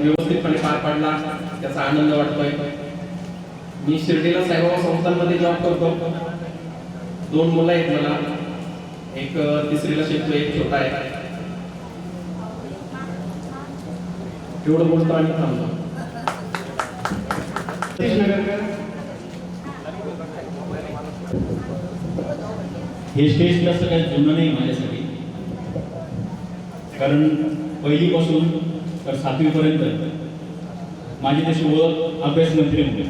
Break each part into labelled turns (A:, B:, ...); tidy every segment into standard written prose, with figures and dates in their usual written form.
A: व्यवस्थितपणे पार पाडला, त्याचा आनंद वाटतोय. मी शिर्डीला साईबाबा संस्थांमध्ये जॉब करतो. 2 मुलं आहेत मला, एक 3रीला शिकतो, एक छोटा आहे. एवढं बोलतो आणि थांबतो.
B: हे स्टेज तसं काही जुनं नाही माझ्यासाठी, कारण पहिलीपासून तर 7वी पर्यंत माझी तशी ओळख अभ्यास मंत्री होते.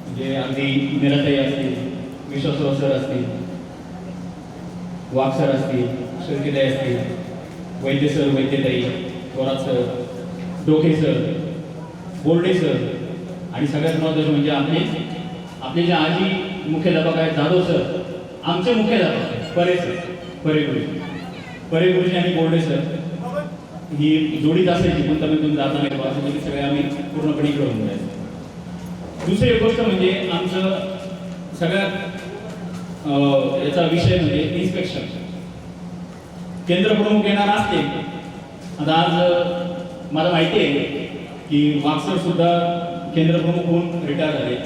B: म्हणजे अगदी निराताई असतील, विश्वासराव सर असतील, वाघ सर असतील, शेळकेताई असतील, वैद्य सर, वैद्यताई, थोरात सर, डोके सर, बोर्डे सर, आणि सगळ्यात महत्त्वाचं म्हणजे आपले जे आजी मुख्याध्यापक आहेत जाधव सर, आमचे मुख्याध्यापक परे गुरुजी आणि बोर्डे सर ही जोडीत असायची. पण तुम्ही जाता नाही म्हणजे सगळे आम्ही पूर्णपणे इकडे होऊन जायचो. दुसरी एक गोष्ट म्हणजे आमचं सगळ्यात याचा विषय म्हणजे इन्स्पेक्शन. केंद्र प्रमुख येणार असते. आता आज मला माहिती आहे की वागसर सुद्धा केंद्र प्रमुख होऊन रिटायर झाले,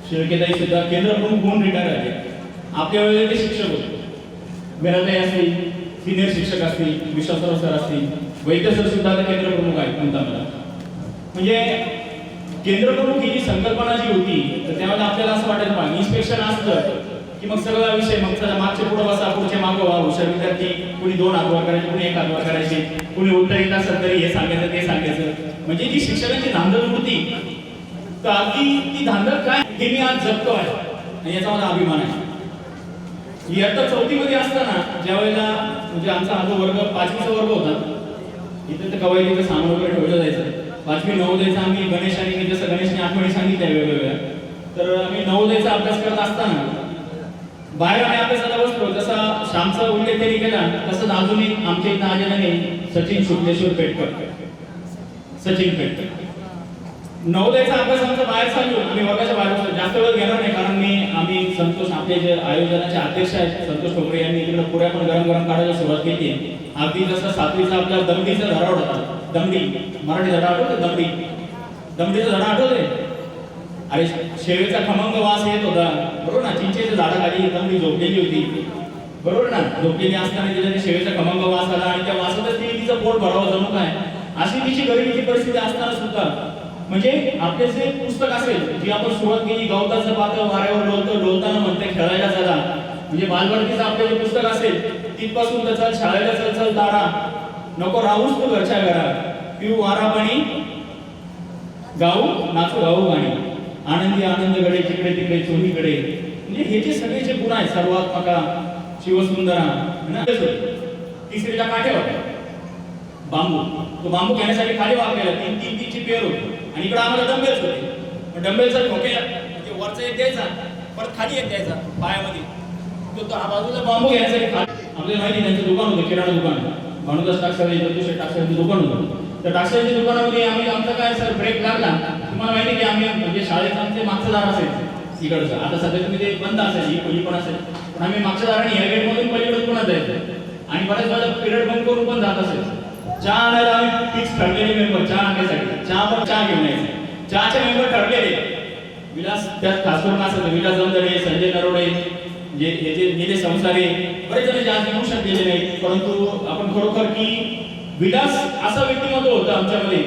B: शेळकेताई सुद्धा केंद्र प्रमुख होऊन रिटायर झाले. आपल्या वेळेला ते शिक्षक होते. मेराताई असतील, सिनियर शिक्षक असतील, विश्वासराव सर असतील, वैद्य सर सुद्धा आता केंद्र प्रमुख आहेत म्हणतात. म्हणजे केंद्र प्रमुख ही जी संकल्पना जी होती, तर त्यामध्ये आपल्याला असं वाटायचं पाहिजे इन्स्पेक्शन असतं की मग सगळा विषय मग चला मागचे पुढे बसा, पुढचे मागं व्हा. हुशार विद्यार्थी कुणी 2 हात वर करायचे, कुणी 1 हात वर करायचे, कुणी उत्तर येत असेल तरी हे सांगायचं ते सांगायचं. म्हणजे जी शिक्षकांची धांदल होती, तर अगदी ती धांदल काय हे मी आज जगतो आहे आणि याचा मला अभिमान आहे. इयत्ता 4थी मध्ये असताना ज्या वेळेला म्हणजे आमचा हा जो वर्ग 5वीचा वर्ग होता, इथे तर कवायतीचं सामान वगैरे ठेवलं जायचं. 5वी नवोदयचा आम्ही गणेश आणि जसं गणेशने आठवणी सांगितल्या वेगवेगळ्या, तर आम्ही नवोदयचा अभ्यास करत असताना बाहेर आम्ही अभ्यासाला बसलो. जसा श्यामचा उल्लेख त्यांनी केला तसंच अजूनही आमच्या इथं आलेल्याने सचिन शुक्लेश्वर पेटकर नवोदयचा अभ्यास आमचा बाहेर चालू. आम्ही वर्गाच्या बाहेर बसलो. जास्त वेळ घेणार नाही कारण आम्ही संतोष आपले जे आयोजनाचे अध्यक्ष आहेत संतोष ठोकरे यांनी इकडे पुऱ्या पण गरम गरम काढायला सुरुवात केली. अगदी जसं 7वीचा आपला दमडीचा धडा होता. दमडी मराठी धडा आठवतो? दमडीचा धडा आठवतोय? अरे शेवेचा खमंग वास येत होता, बरोबर ना? चिंचेच्या झाडाखाली दमडी झोपलेली होती, बरोबर ना? झोपलेली असताना तिला शेवेचा खमंग वास आला आणि त्या वासातच तिचं पोट भरावं जणू काय. अशी तिची गरिबीची परिस्थिती असताना सुद्धा म्हणजे आपले जे पुस्तक असेल जी आपण सुरुवात केली, गवताचं पातं वाऱ्यावर डोलताना म्हणते खेळायला चला, म्हणजे बालवाडीचं आपलं जे पुस्तक असेल तिथपासून तर चल शाळेला चल तारा, नको राहूच तू घरच्या घरात, पिऊ वारा पाणी गाऊ नाचू गाऊ गाणी, आनंदी आनंद गडे जिकडे तिकडे चोहीकडे. म्हणजे हे जे सगळे जे गुण आहेत, सर्वात्मका, शिवसुंदरा. 3रीला काठ्या होत्या, बांबू. तो बांबू घेण्यासाठी खाली वाकलेला 3-3ची पेर होती आणि इकडे आम्हाला डंबेल्स होते. डंबेलचा ठोके म्हणजे वरचा एक द्यायचा, परत खाली एक द्यायचा पायामध्ये. तो हा बाजूला बांबू घेण्यासाठी आपल्याला माहिती त्यांचं दुकान होतं, किराणा दुकान, भानुदास टाकसाळे टाकसाळेचं दुकान होतं. त्या टाकसाळेच्या दुकानामध्ये आम्ही आमचा काय सर ब्रेक लागला, तुम्हाला माहिती की आम्ही म्हणजे शाळेत आमचे मागचं दार असायचं इकडचं. आता सध्या तुम्ही ते बंद असायची, पहिली पण असेल, पण आम्ही मागच्या दाराने ह्या गेटमधून पलीकडे पुन्हा जायचं आणि बऱ्याच वेळेला पिरियड बंद करून पण जात असायचं. चहा आणायला आम्ही फिक्स ठरलेले मेंबर, चहा आणण्यासाठी चहा घेऊन यायचे. चहाचे मेंबर ठरलेले विलास, त्यात खास करून असं विलास जमदडे, संजय नरोडे, जे हे जे निलेश संसारे, बरेच जण आज येऊ शकलेले नाही, परंतु आपण खरोखर की विलास असा व्यक्तिमत्व होतं आमच्यामध्ये